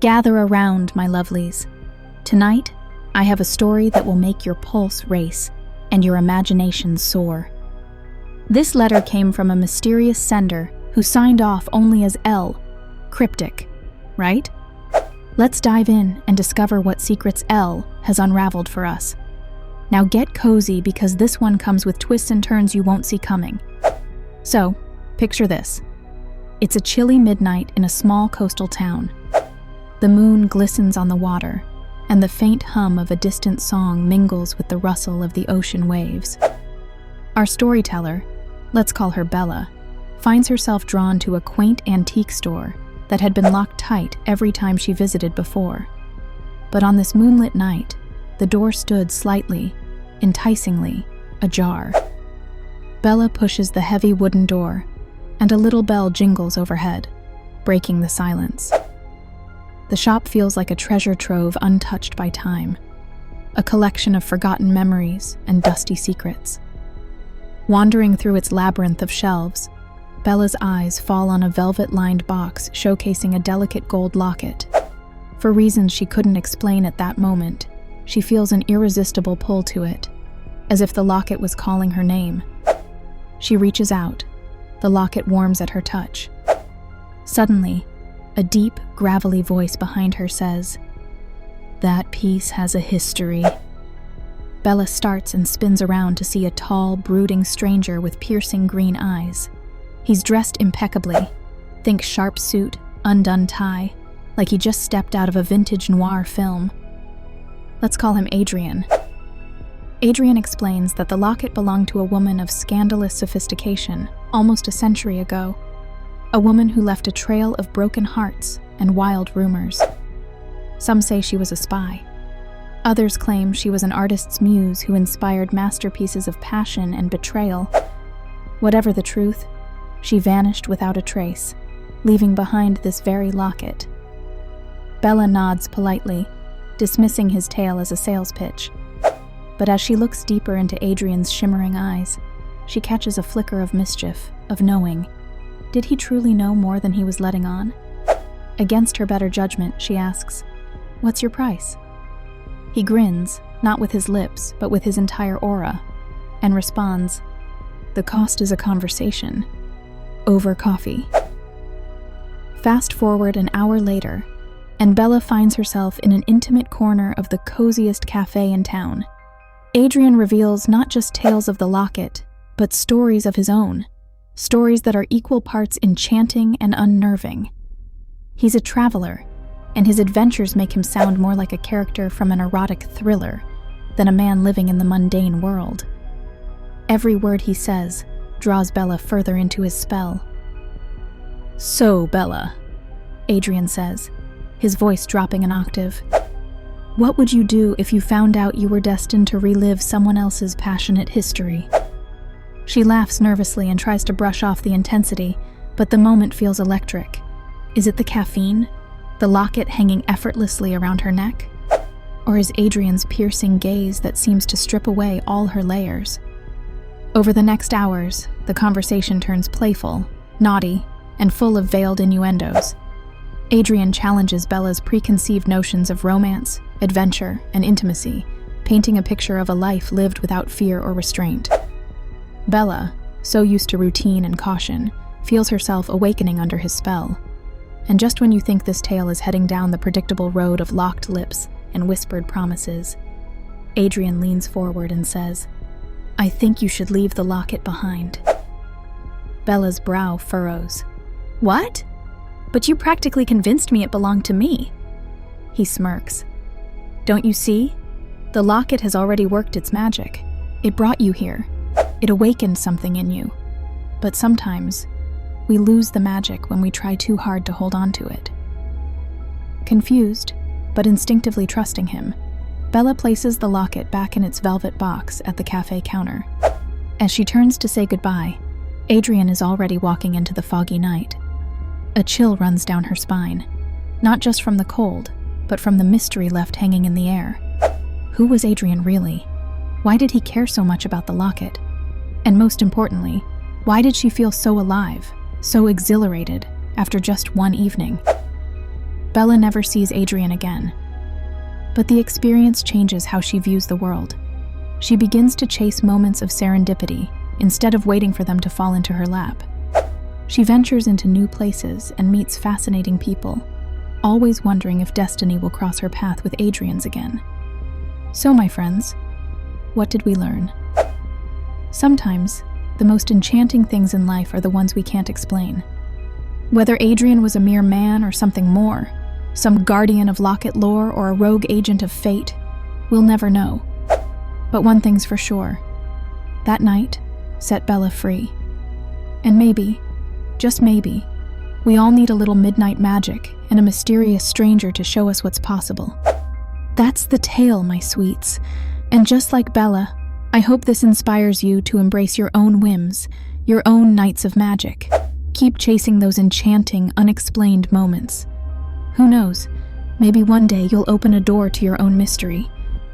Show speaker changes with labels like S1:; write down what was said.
S1: Gather around, my lovelies. Tonight, I have a story that will make your pulse race and your imagination soar. This letter came from a mysterious sender who signed off only as L, cryptic, right? Let's dive in and discover what secrets L has unraveled for us. Now get cozy because this one comes with twists and turns you won't see coming. So, picture this. It's a chilly midnight in a small coastal town. The moon glistens on the water, and the faint hum of a distant song mingles with the rustle of the ocean waves. Our storyteller, let's call her Bella, finds herself drawn to a quaint antique store that had been locked tight every time she visited before. But on this moonlit night, the door stood slightly, enticingly, ajar. Bella pushes the heavy wooden door, and a little bell jingles overhead, breaking the silence. The shop feels like a treasure trove untouched by time, a collection of forgotten memories and dusty secrets. Wandering through its labyrinth of shelves, Bella's eyes fall on a velvet-lined box showcasing a delicate gold locket. For reasons she couldn't explain at that moment, she feels an irresistible pull to it, as if the locket was calling her name. She reaches out. The locket warms at her touch. Suddenly, a deep, gravelly voice behind her says, "That piece has a history." Bella starts and spins around to see a tall, brooding stranger with piercing green eyes. He's dressed impeccably. Think sharp suit, undone tie, like he just stepped out of a vintage noir film. Let's call him Adrian. Adrian explains that the locket belonged to a woman of scandalous sophistication almost a century ago, a woman who left a trail of broken hearts and wild rumors. Some say she was a spy. Others claim she was an artist's muse who inspired masterpieces of passion and betrayal. Whatever the truth, she vanished without a trace, leaving behind this very locket. Bella nods politely, dismissing his tale as a sales pitch. But as she looks deeper into Adrian's shimmering eyes, she catches a flicker of mischief, of knowing. Did he truly know more than he was letting on? Against her better judgment, she asks, "What's your price?" He grins, not with his lips, but with his entire aura, and responds, "The cost is a conversation. Over coffee." Fast forward an hour later, and Bella finds herself in an intimate corner of the coziest cafe in town. Adrian reveals not just tales of the locket, but stories of his own, stories that are equal parts enchanting and unnerving. He's a traveler, and his adventures make him sound more like a character from an erotic thriller than a man living in the mundane world. Every word he says draws Bella further into his spell. "So, Bella," Adrian says, his voice dropping an octave, "what would you do if you found out you were destined to relive someone else's passionate history?" She laughs nervously and tries to brush off the intensity, but the moment feels electric. Is it the caffeine? The locket hanging effortlessly around her neck? Or is Adrian's piercing gaze that seems to strip away all her layers? Over the next hours, the conversation turns playful, naughty, and full of veiled innuendos. Adrian challenges Bella's preconceived notions of romance, adventure, and intimacy, painting a picture of a life lived without fear or restraint. Bella, so used to routine and caution, feels herself awakening under his spell. And just when you think this tale is heading down the predictable road of locked lips and whispered promises, Adrian leans forward and says, "I think you should leave the locket behind." Bella's brow furrows. "What? But you practically convinced me it belonged to me." He smirks. "Don't you see? The locket has already worked its magic. It brought you here. It awakened something in you. But sometimes, we lose the magic when we try too hard to hold on to it." Confused, but instinctively trusting him, Bella places the locket back in its velvet box at the cafe counter. As she turns to say goodbye, Adrian is already walking into the foggy night. A chill runs down her spine, not just from the cold, but from the mystery left hanging in the air. Who was Adrian really? Why did he care so much about the locket? And most importantly, why did she feel so alive, so exhilarated, after just one evening? Bella never sees Adrian again. But the experience changes how she views the world. She begins to chase moments of serendipity instead of waiting for them to fall into her lap. She ventures into new places and meets fascinating people, always wondering if destiny will cross her path with Adrian's again. So, my friends, what did we learn? Sometimes, the most enchanting things in life are the ones we can't explain. Whether Adrian was a mere man or something more, some guardian of Locket lore or a rogue agent of fate, we'll never know. But one thing's for sure. That night set Bella free. And maybe, just maybe, we all need a little midnight magic and a mysterious stranger to show us what's possible. That's the tale, my sweets. And just like Bella, I hope this inspires you to embrace your own whims, your own nights of magic. Keep chasing those enchanting, unexplained moments. Who knows, maybe one day you'll open a door to your own mystery,